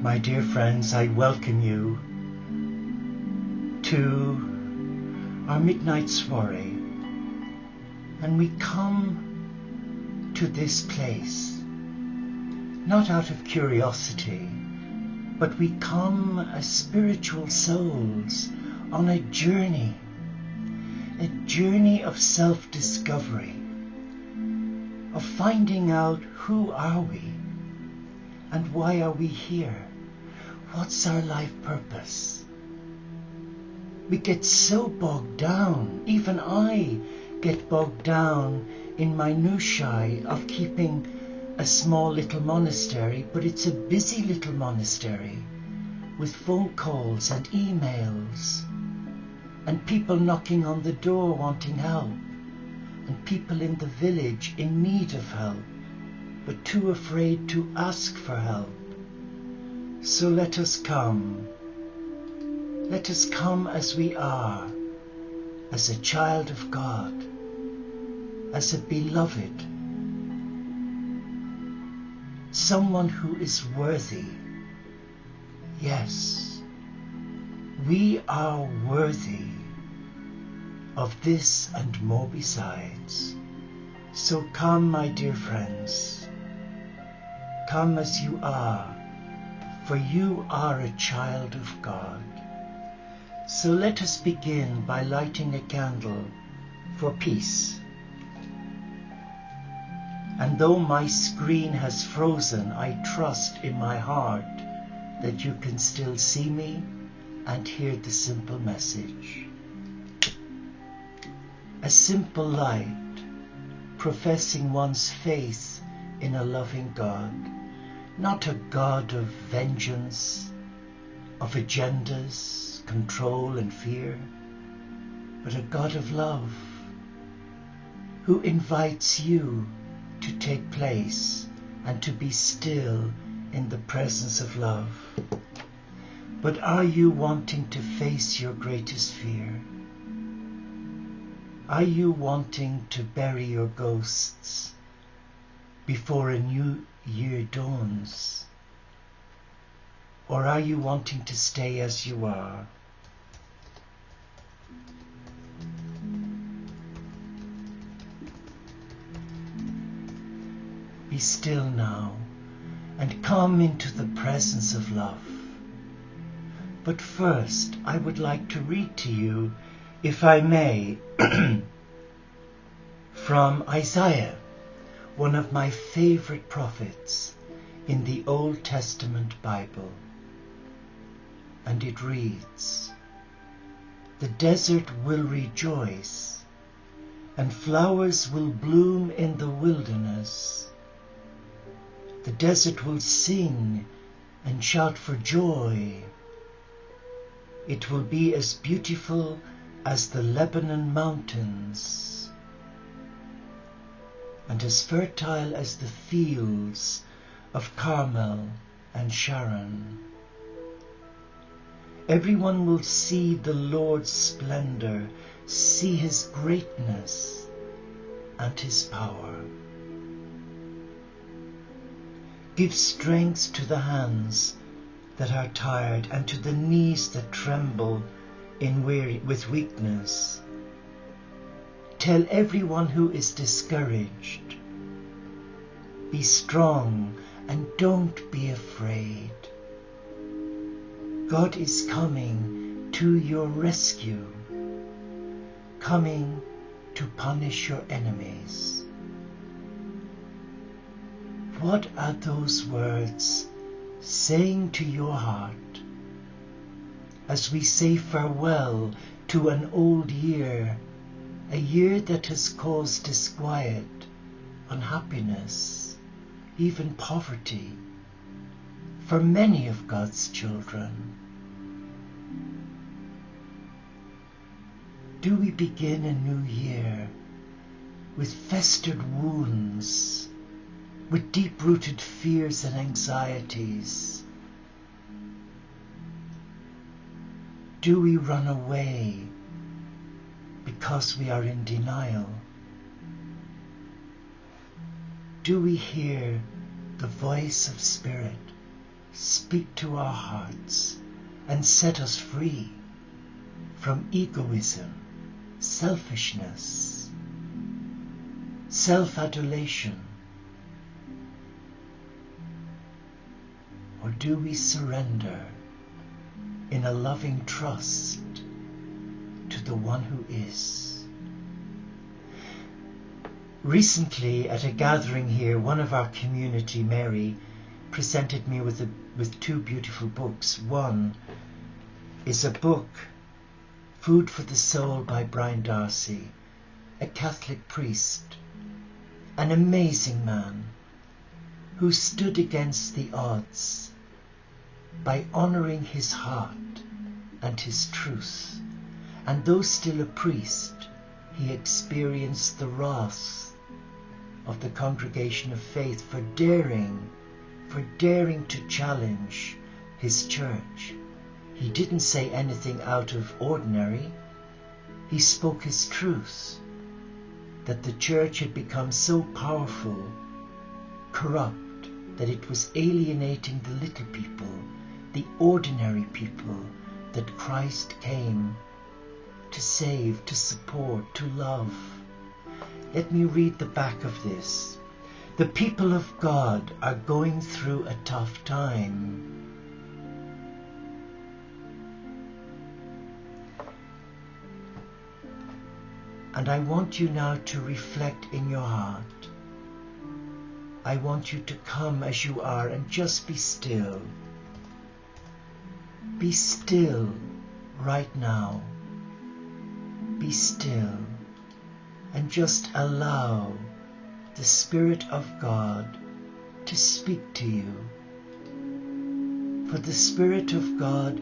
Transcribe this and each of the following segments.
My dear friends, I welcome you to our midnight soiree, and we come to this place not out of curiosity, but we come as spiritual souls on a journey of self-discovery, of finding out who are we and why are we here. What's our life purpose? We get so bogged down, even I get bogged down in minutiae of keeping a small little monastery, but it's a busy little monastery with phone calls and emails and people knocking on the door wanting help and people in the village in need of help but too afraid to ask for help. So let us come as we are, as a child of God, as a beloved, someone who is worthy. Yes, we are worthy of this and more besides. So come, my dear friends, come as you are, for you are a child of God. So let us begin by lighting a candle for peace. And though my screen has frozen, I trust in my heart that you can still see me and hear the simple message. A simple light, professing one's faith in a loving God, not a God of vengeance, of agendas, control and fear, but a God of love, who invites you to take place and to be still in the presence of love. But are you wanting to face your greatest fear? Are you wanting to bury your ghosts before a new year dawns? Or are you wanting to stay as you are? Be still now and come into the presence of love. But first, I would like to read to you, if I may, from Isaiah, one of my favorite prophets in the Old Testament Bible. And it reads, "The desert will rejoice, and flowers will bloom in the wilderness. The desert will sing and shout for joy. It will be as beautiful as the Lebanon mountains, and as fertile as the fields of Carmel and Sharon. Everyone will see the Lord's splendor, see his greatness and his power. Give strength to the hands that are tired and to the knees that tremble with weakness. Tell everyone who is discouraged, be strong and don't be afraid. God is coming to your rescue, coming to punish your enemies." What are those words saying to your heart as we say farewell to an old year, a year that has caused disquiet, unhappiness, even poverty for many of God's children? Do we begin a new year with festered wounds, with deep-rooted fears and anxieties? Do we run away because we are in denial? Do we hear the voice of Spirit speak to our hearts and set us free from egoism, selfishness, self-adulation? Or do we surrender in a loving trust to the one who is? Recently at a gathering here, one of our community, Mary, presented me with two beautiful books. One is a book, Food for the Soul by Brian Darcy, a Catholic priest, an amazing man who stood against the odds by honouring his heart and his truth. And though still a priest, he experienced the wrath of the Congregation of Faith for daring to challenge his church. He didn't say anything out of ordinary. He spoke his truth, that the church had become so powerful, corrupt, that it was alienating the little people, the ordinary people that Christ came to save, to support, to love. Let me read the back of this. The people of God are going through a tough time. And I want you now to reflect in your heart. I want you to come as you are and just be still. Be still right now. Be still and just allow the Spirit of God to speak to you. For the Spirit of God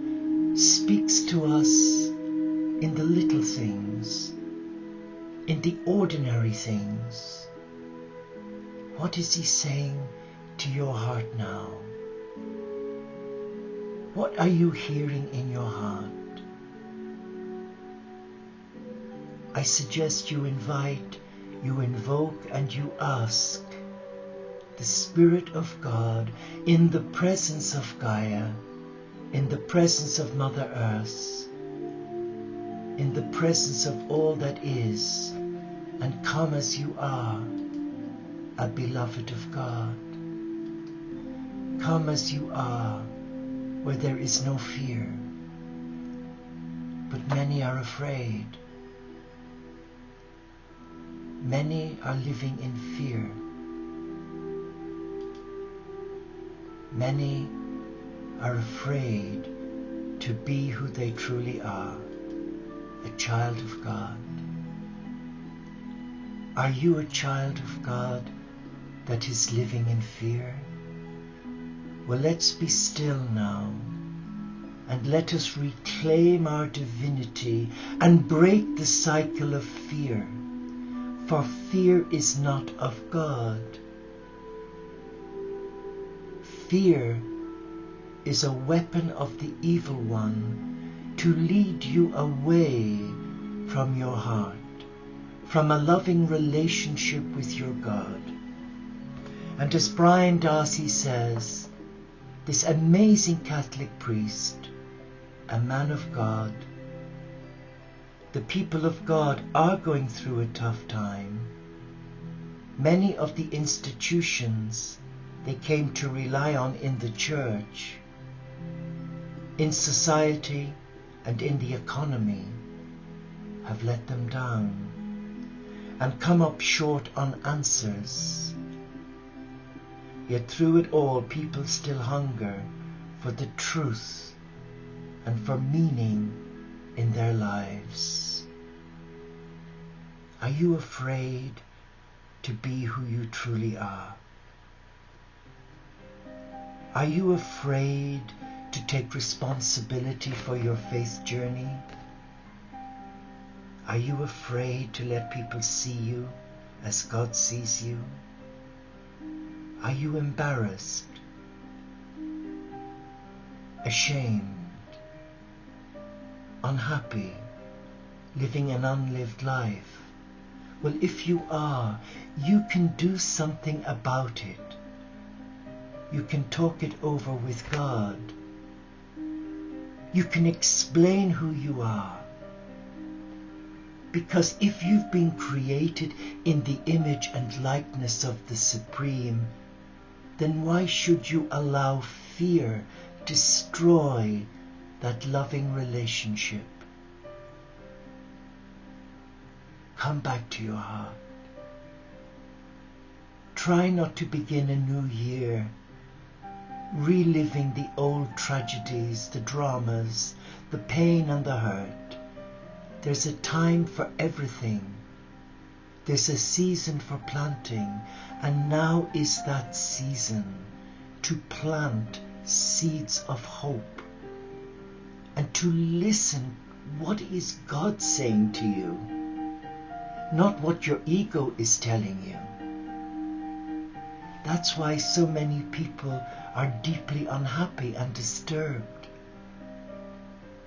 speaks to us in the little things, in the ordinary things. What is He saying to your heart now? What are you hearing in your heart? I suggest you invite, you invoke, and you ask the Spirit of God in the presence of Gaia, in the presence of Mother Earth, in the presence of all that is, and come as you are, a beloved of God. Come as you are, where there is no fear, but many are afraid. Many are living in fear. Many are afraid to be who they truly are, a child of God. Are you a child of God that is living in fear? Well, let's be still now and let us reclaim our divinity and break the cycle of fear. For fear is not of God. Fear is a weapon of the evil one to lead you away from your heart, from a loving relationship with your God. And as Brian Darcy says, this amazing Catholic priest, a man of God, the people of God are going through a tough time. Many of the institutions they came to rely on in the church, in society and in the economy have let them down and come up short on answers. Yet through it all, people still hunger for the truth and for meaning in their lives. Are you afraid to be who you truly are? Are you afraid to take responsibility for your faith journey? Are you afraid to let people see you as God sees you? Are you embarrassed, ashamed, unhappy, living an unlived life? Well, if you are, you can do something about it. You can talk it over with God. You can explain who you are. Because if you've been created in the image and likeness of the Supreme, then why should you allow fear destroy that loving relationship? Come back to your heart. Try not to begin a new year reliving the old tragedies, the dramas, the pain and the hurt. There's a time for everything. There's a season for planting, and now is that season to plant seeds of hope and to listen. What is God saying to you? Not what your ego is telling you. That's why so many people are deeply unhappy and disturbed,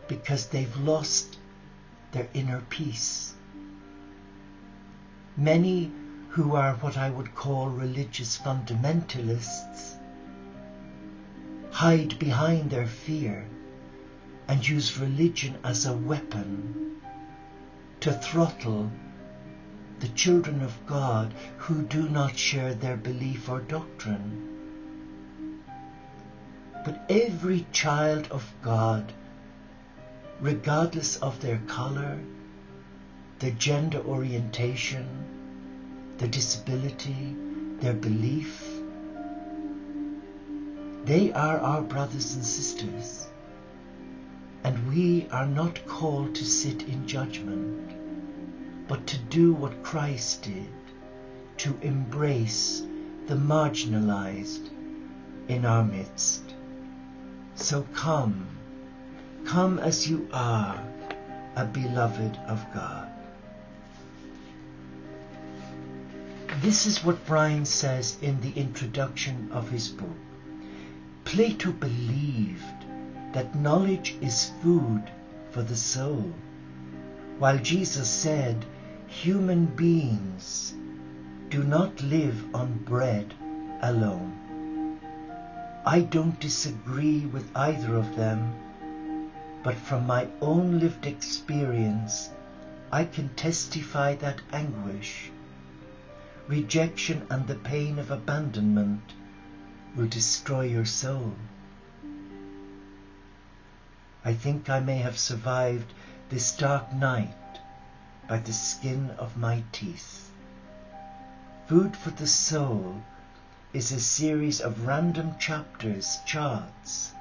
because they've lost their inner peace. Many who are what I would call religious fundamentalists hide behind their fear and use religion as a weapon to throttle the children of God who do not share their belief or doctrine. But every child of God, regardless of their color, their gender orientation, their disability, their belief, they are our brothers and sisters. And we are not called to sit in judgment, but to do what Christ did, to embrace the marginalized in our midst. So come as you are, a beloved of God. This is what Brian says in the introduction of his book. Plato believed that knowledge is food for the soul, while Jesus said, human beings do not live on bread alone. I don't disagree with either of them, but from my own lived experience, I can testify that anguish, rejection and the pain of abandonment will destroy your soul. I think I may have survived this dark night by the skin of my teeth. Food for the Soul is a series of random chapters, charts,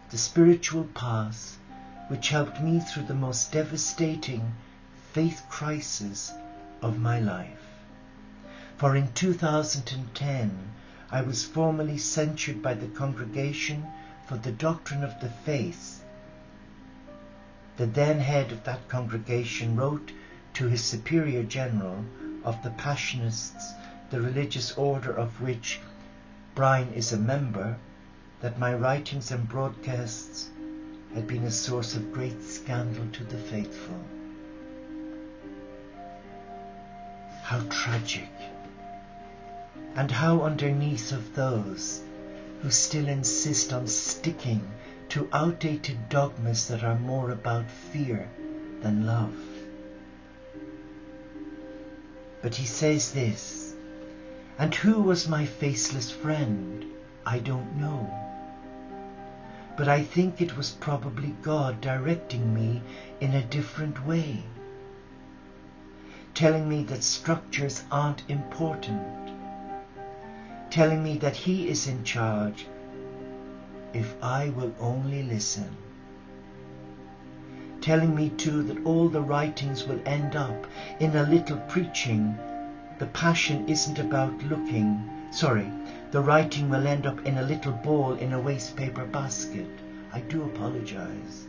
the spiritual path, which helped me through the most devastating faith crisis of my life. For in 2010, I was formally censured by the Congregation for the Doctrine of the Faith. The then head of that congregation wrote to his superior general of the Passionists, the religious order of which Brian is a member, that my writings and broadcasts had been a source of great scandal to the faithful. How tragic, and how underneath of those who still insist on sticking to outdated dogmas that are more about fear than love. But he says this, and who was my faceless friend? I don't know. But I think it was probably God directing me in a different way, telling me that structures aren't important, telling me that He is in charge if I will only listen, telling me too that all the writings will end up in a little preaching. The passion isn't about looking, the writing will end up in a little ball in a waste paper basket. I do apologize.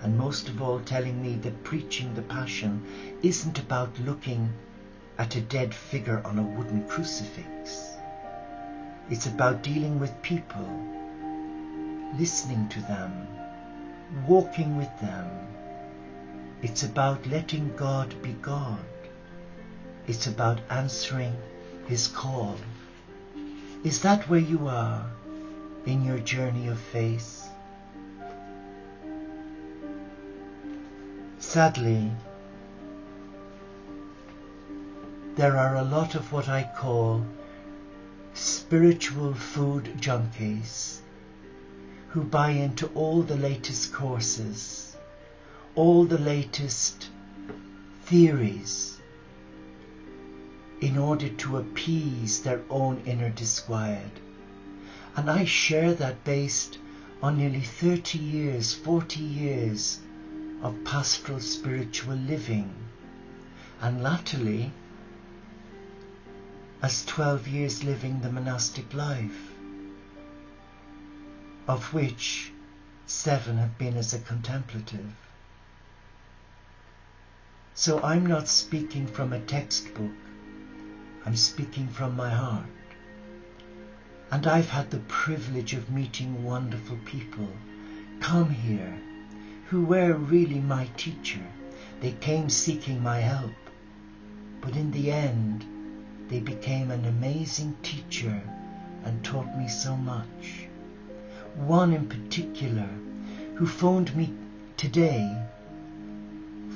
And most of all, telling me that preaching the passion isn't about looking at a dead figure on a wooden crucifix. It's about dealing with people, listening to them, walking with them. It's about letting God be God. It's about answering His call. Is that where you are? in your journey of faith? Sadly, there are a lot of what I call spiritual food junkies who buy into all the latest courses, all the latest theories, in order to appease their own inner disquiet. And I share that based on nearly 30 years, 40 years of pastoral spiritual living, and latterly as 12 years living the monastic life, of which 7 have been as a contemplative. So I'm not speaking from a textbook, I'm speaking from my heart. And I've had the privilege of meeting wonderful people come here who were really my teacher. They came seeking my help, but in the end they became an amazing teacher and taught me so much. One in particular who phoned me today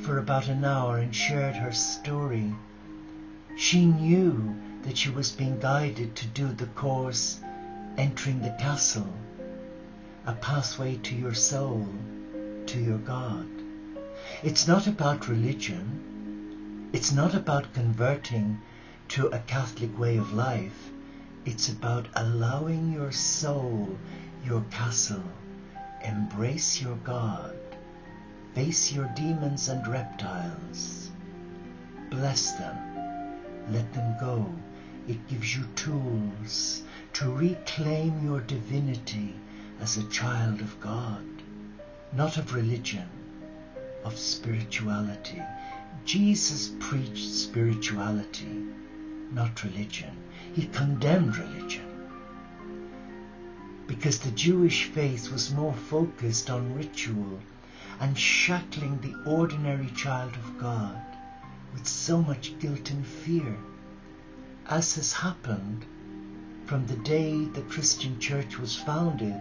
for about an hour and shared her story. She knew that she was being guided to do the course Entering the Castle, a pathway to your soul, to your God. It's not about religion. It's not about converting to a Catholic way of life. It's about allowing your soul, your castle, embrace your God, face your demons and reptiles, bless them, let them go. It gives you tools to reclaim your divinity as a child of God, not of religion, of spirituality. Jesus preached spirituality, not religion. He condemned religion because the Jewish faith was more focused on ritual and shackling the ordinary child of God with so much guilt and fear, as has happened from the day the Christian church was founded.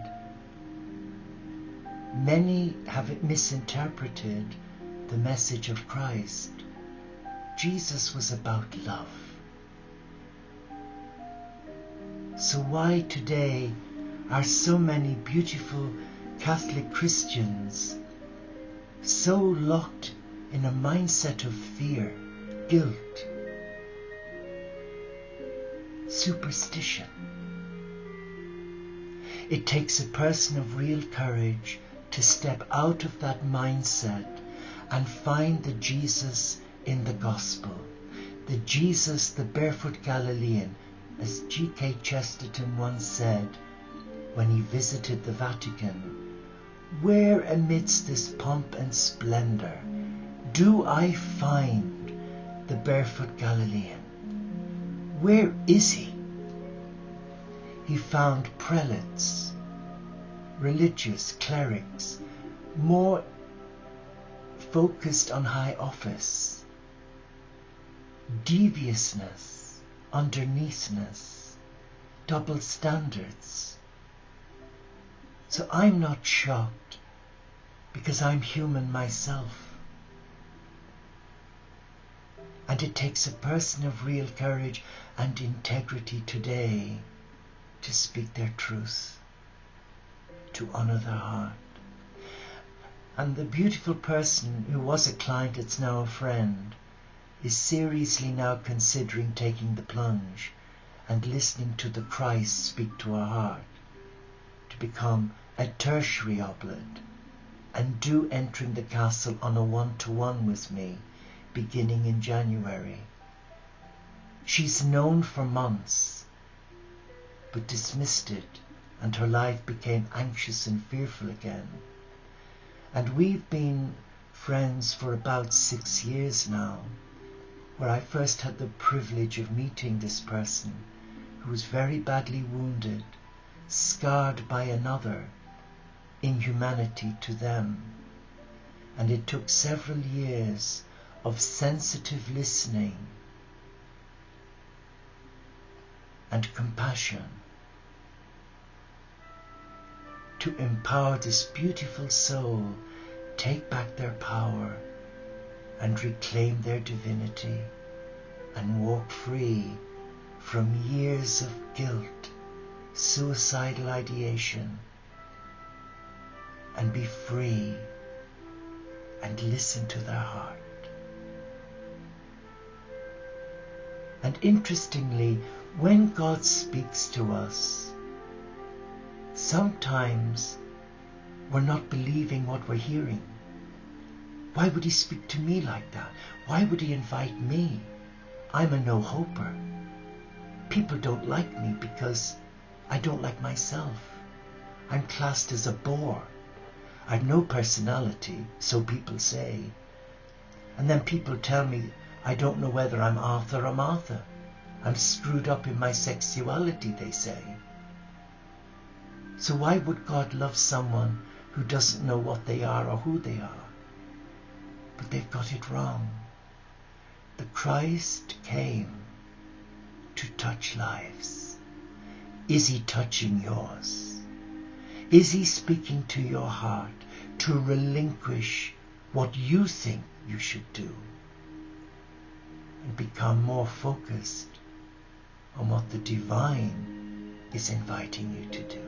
Many have misinterpreted the message of Christ. Jesus was about love. So why today are so many beautiful Catholic Christians so locked in a mindset of fear, guilt, superstition? It takes a person of real courage to step out of that mindset and find the Jesus in the gospel, the Jesus, the barefoot Galilean, as G.K. Chesterton once said when he visited the Vatican. Where amidst this pomp and splendor do I find the barefoot Galilean? Where is he? He found prelates, religious clerics, more focused on high office, deviousness, underneathness, double standards. So I'm not shocked because I'm human myself. And it takes a person of real courage and integrity today to speak their truth, to honor their heart. And the beautiful person who was a client, it's now a friend, is seriously now considering taking the plunge and listening to the Christ speak to her heart, to become a tertiary oblate and do Entering the Castle on a one-to-one with me beginning in January. She's known for months but dismissed it, and her life became anxious and fearful again. And we've been friends for about 6 years now, where I first had the privilege of meeting this person who was very badly wounded, scarred by another, inhumanity to them. And it took several years of sensitive listening and compassion to empower this beautiful soul take back their power and reclaim their divinity and walk free from years of guilt, suicidal ideation, and be free and listen to their heart. And interestingly, when God speaks to us, sometimes we're not believing what we're hearing. Why would he speak to me like that? Why would he invite me? I'm a no-hoper. People don't like me because I don't like myself. I'm classed as a bore. I've no personality, so people say. And then people tell me I don't know whether I'm Arthur or Martha. I'm screwed up in my sexuality, they say. So why would God love someone who doesn't know what they are or who they are? But they've got it wrong. The Christ came to touch lives. Is he touching yours? Is he speaking to your heart to relinquish what you think you should do and become more focused on what the divine is inviting you to do?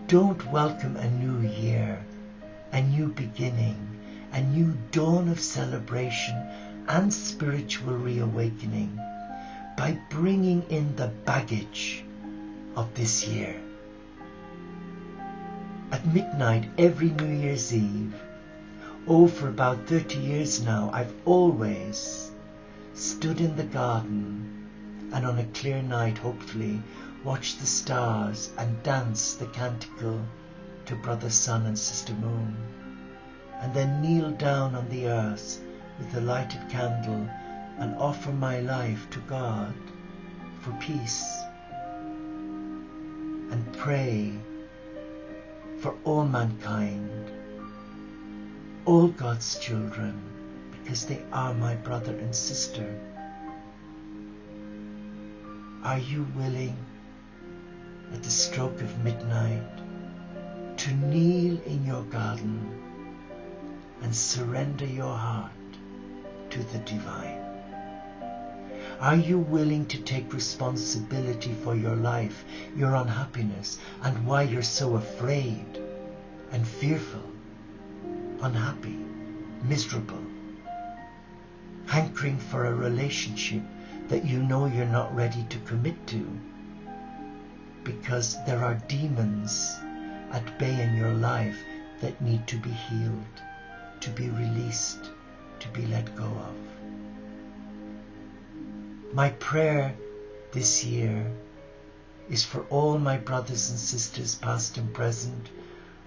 Don't welcome a new year, a new beginning, a new dawn of celebration and spiritual reawakening by bringing in the baggage of this year. At midnight every New Year's Eve, for about 30 years now, I've always stood in the garden and on a clear night, hopefully, watched the stars and danced the canticle to Brother Sun and Sister Moon, and then kneel down on the earth with a lighted candle and offer my life to God for peace and pray for all mankind, all God's children, because they are my brother and sister. Are you willing at the stroke of midnight to kneel in your garden and surrender your heart to the divine? Are you willing to take responsibility for your life, your unhappiness, and why you're so afraid and fearful, unhappy, miserable, hankering for a relationship that you know you're not ready to commit to because there are demons at bay in your life that need to be healed, to be released, to be let go of? My prayer this year is for all my brothers and sisters, past and present,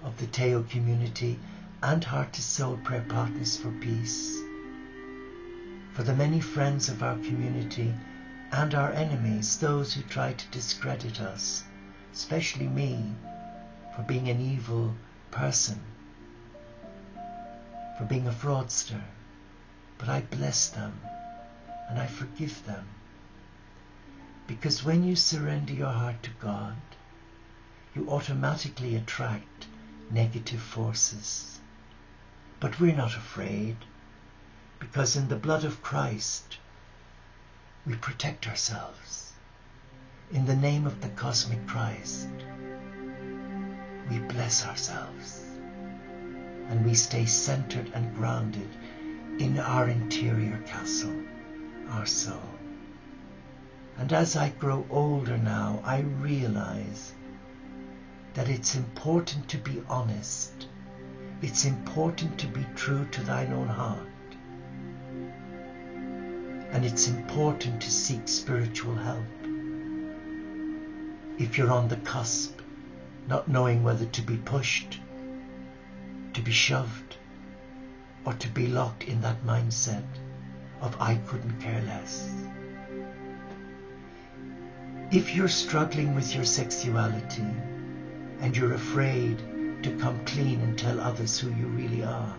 of the Teo community and Heart to Soul prayer partners for peace, for the many friends of our community and our enemies, those who try to discredit us, especially me, for being an evil person, for being a fraudster. But I bless them and I forgive them, because when you surrender your heart to God, you automatically attract negative forces. But we're not afraid, because in the blood of Christ we protect ourselves. In the name of the cosmic Christ, we bless ourselves and we stay centered and grounded in our interior castle, our soul. And as I grow older now, I realize that it's important to be honest. It's important to be true to thine own heart. And it's important to seek spiritual help. If you're on the cusp, not knowing whether to be pushed, to be shoved, or to be locked in that mindset of I couldn't care less. If you're struggling with your sexuality and you're afraid to come clean and tell others who you really are,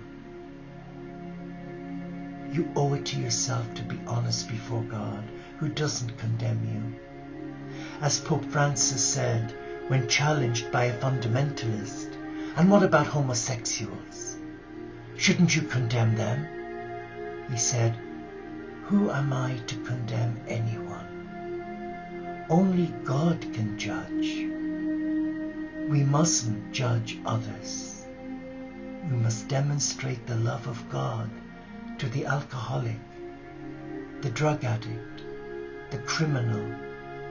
you owe it to yourself to be honest before God, who doesn't condemn you. As Pope Francis said, when challenged by a fundamentalist, "And what about homosexuals? Shouldn't you condemn them?" He said, "Who am I to condemn anyone? Only God can judge. We mustn't judge others. We must demonstrate the love of God to the alcoholic, the drug addict, the criminal,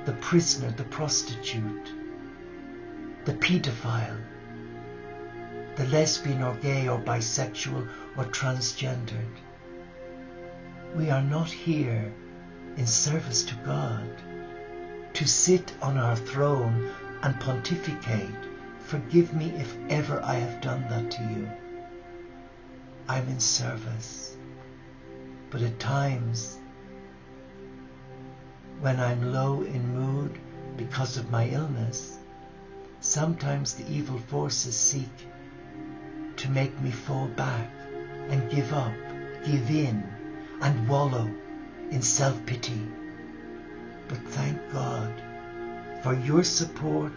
the prisoner, the prostitute, the pedophile, the lesbian or gay or bisexual or transgendered. We are not here in service to God, to sit on our throne and pontificate, 'Forgive me if ever I have done that to you.' I'm in service. But at times, when I'm low in mood because of my illness, sometimes the evil forces seek to make me fall back and give up, give in, and wallow in self-pity. But thank God for your support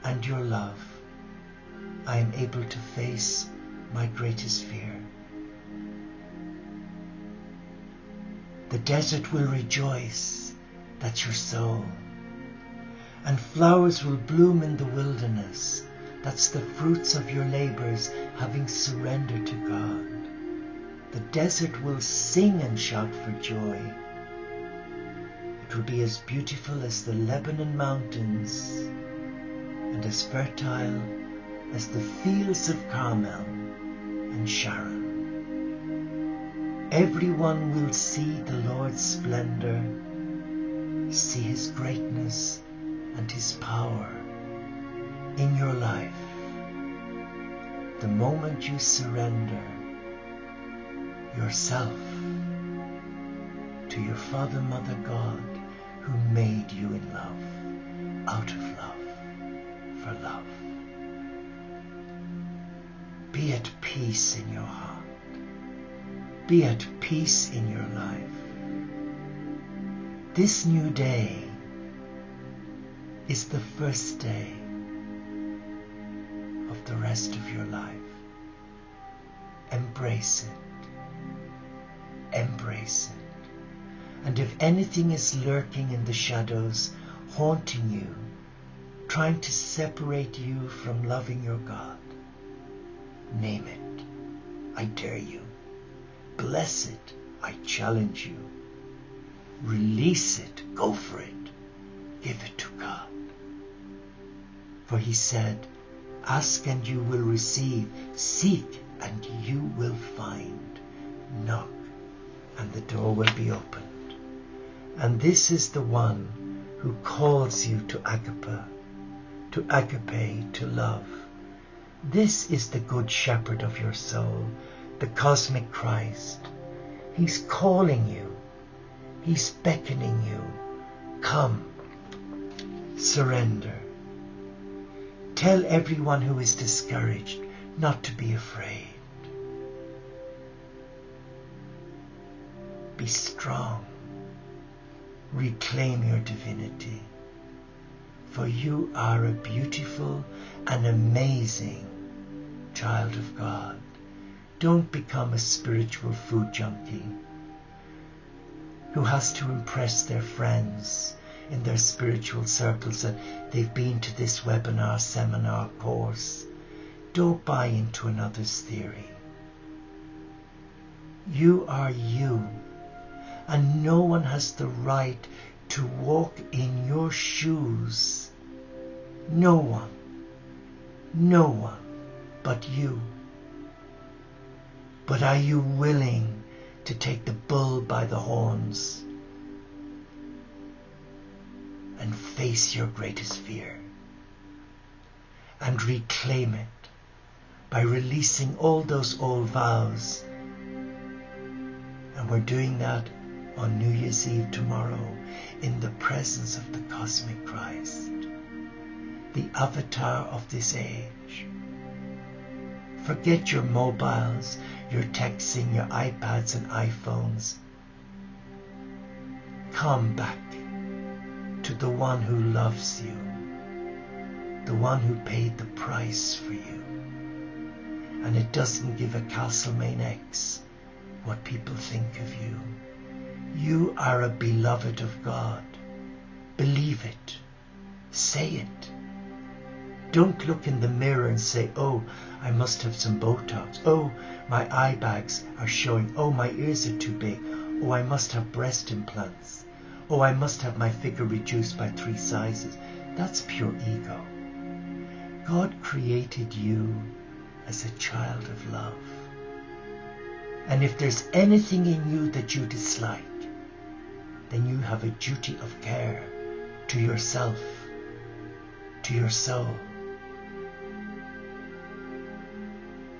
and your love. I am able to face my greatest fear. The desert will rejoice, that's your soul. And flowers will bloom in the wilderness, that's the fruits of your labors having surrendered to God. The desert will sing and shout for joy. It will be as beautiful as the Lebanon mountains and as fertile as the fields of Carmel and Sharon. Everyone will see the Lord's splendor, see His greatness and His power in your life. The moment you surrender yourself to your Father, Mother, God, who made you in love, out of love, for love. Be at peace in your heart. Be at peace in your life. This new day is the first day of the rest of your life. Embrace it. Embrace it. And if anything is lurking in the shadows, haunting you, trying to separate you from loving your God, name it. I dare you. Bless it. I challenge you. Release it. Go for it. Give it to God. For He said, ask and you will receive. Seek and you will find. Knock and the door will be opened. And this is the one who calls you to agape, to love. This is the good shepherd of your soul, the cosmic Christ. He's calling you. He's beckoning you. Come, surrender. Tell everyone who is discouraged not to be afraid. Be strong. Reclaim your divinity. For you are a beautiful and amazing child of God. Don't become a spiritual food junkie who has to impress their friends in their spiritual circles that they've been to this webinar, seminar, course. Don't buy into another's theory. You are you, and no one has the right to walk in your shoes. No one but you. But are you willing to take the bull by the horns and face your greatest fear and reclaim it by releasing all those old vows? And we're doing that on New Year's Eve tomorrow in the presence of the cosmic Christ, the avatar of this age. Forget your mobiles, your texting, your iPads and iPhones. Come back to the one who loves you, the one who paid the price for you. And it doesn't give a Castlemaine X what people think of you. You are a beloved of God. Believe it. Say it. Don't look in the mirror and say, oh, I must have some Botox. Oh, my eye bags are showing. Oh, my ears are too big. Oh, I must have breast implants. Oh, I must have my figure reduced by 3 sizes. That's pure ego. God created you as a child of love. And if there's anything in you that you dislike, then you have a duty of care to yourself, to your soul.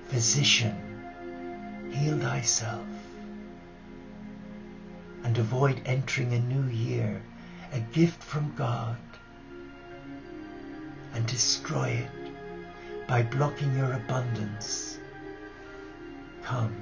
Physician, heal thyself and avoid entering a new year, a gift from God, and destroy it by blocking your abundance. Come.